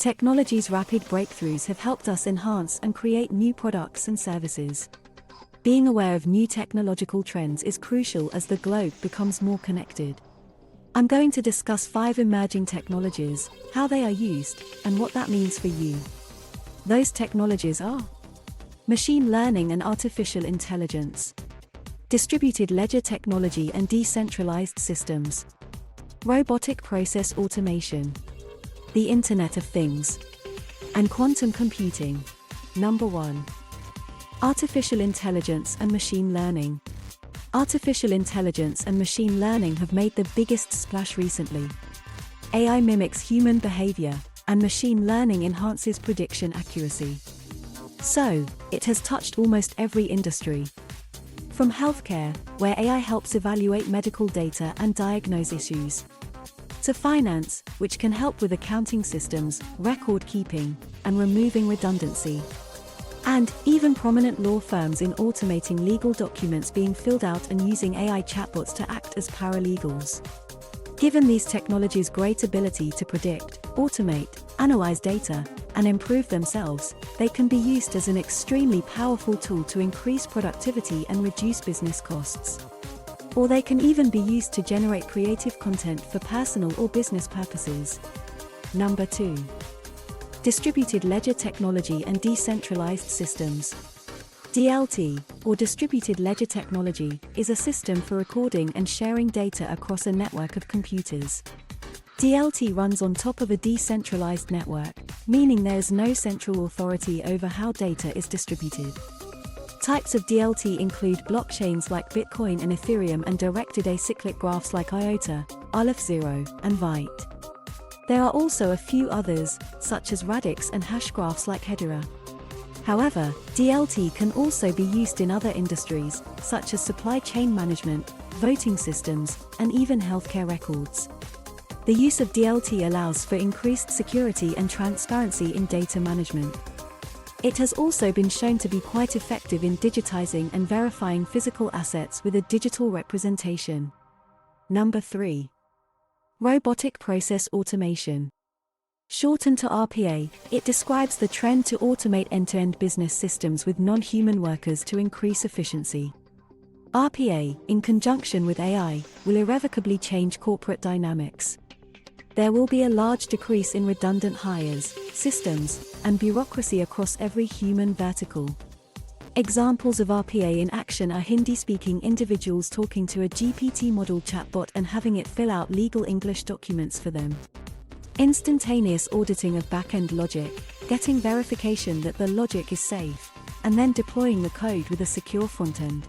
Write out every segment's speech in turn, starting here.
Technology's rapid breakthroughs have helped us enhance and create new products and services. Being aware of new technological trends is crucial as the globe becomes more connected. I'm going to discuss 5 emerging technologies, how they are used, and what that means for you. Those technologies are machine learning and artificial intelligence, distributed ledger technology and decentralized systems, robotic process automation, the Internet of Things, and quantum computing. Number 1. Artificial intelligence and machine learning. Artificial intelligence and machine learning have made the biggest splash recently. AI mimics human behavior, and machine learning enhances prediction accuracy. So, it has touched almost every industry. From healthcare, where AI helps evaluate medical data and diagnose issues, to finance, which can help with accounting systems, record keeping, and removing redundancy. And even prominent law firms in automating legal documents being filled out and using AI chatbots to act as paralegals. Given these technologies' great ability to predict, automate, analyze data, and improve themselves, they can be used as an extremely powerful tool to increase productivity and reduce business costs. Or they can even be used to generate creative content for personal or business purposes. Number 2. Distributed ledger technology and decentralized systems. DLT, or distributed ledger technology, is a system for recording and sharing data across a network of computers. DLT runs on top of a decentralized network, meaning there is no central authority over how data is distributed. Types of DLT include blockchains like Bitcoin and Ethereum and directed acyclic graphs like IOTA, Aleph0, and Vite. There are also a few others, such as radix and hash graphs like Hedera. However, DLT can also be used in other industries, such as supply chain management, voting systems, and even healthcare records. The use of DLT allows for increased security and transparency in data management. It has also been shown to be quite effective in digitizing and verifying physical assets with a digital representation. Number 3. Robotic process automation. Shortened to RPA, it describes the trend to automate end-to-end business systems with non-human workers to increase efficiency. RPA, in conjunction with AI, will irrevocably change corporate dynamics. There will be a large decrease in redundant hires, systems, and bureaucracy across every human vertical. Examples of RPA in action are Hindi-speaking individuals talking to a GPT model chatbot and having it fill out legal English documents for them. Instantaneous auditing of back-end logic, getting verification that the logic is safe, and then deploying the code with a secure front-end.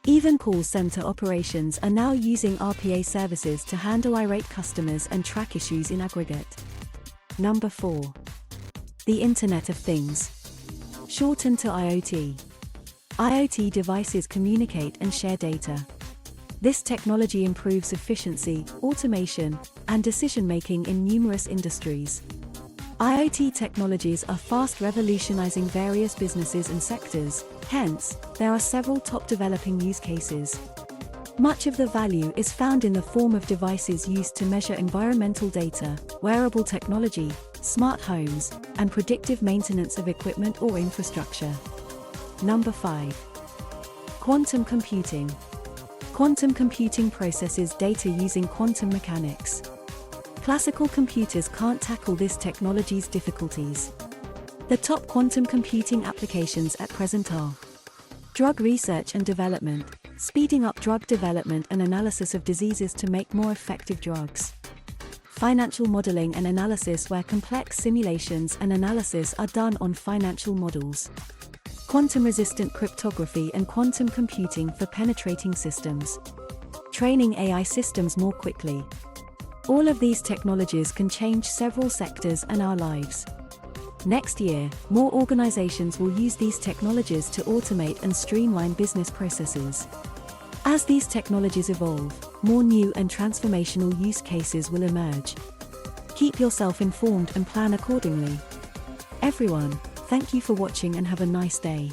Even call center operations are now using RPA services to handle irate customers and track issues in aggregate. Number 4. The Internet of Things. Shortened to IoT. IoT devices communicate and share data. This technology improves efficiency, automation, and decision-making in numerous industries. IoT technologies are fast revolutionizing various businesses and sectors, hence, there are several top developing use cases. Much of the value is found in the form of devices used to measure environmental data, wearable technology, smart homes, and predictive maintenance of equipment or infrastructure. Number 5. Quantum computing. Quantum computing processes data using quantum mechanics. Classical computers can't tackle this technology's difficulties. The top quantum computing applications at present are drug research and development, speeding up drug development and analysis of diseases to make more effective drugs. Financial modeling and analysis, where complex simulations and analysis are done on financial models. Quantum-resistant cryptography and quantum computing for penetrating systems. Training AI systems more quickly. All of these technologies can change several sectors and our lives. Next year, more organizations will use these technologies to automate and streamline business processes. As these technologies evolve, more new and transformational use cases will emerge. Keep yourself informed and plan accordingly. Everyone, thank you for watching and have a nice day.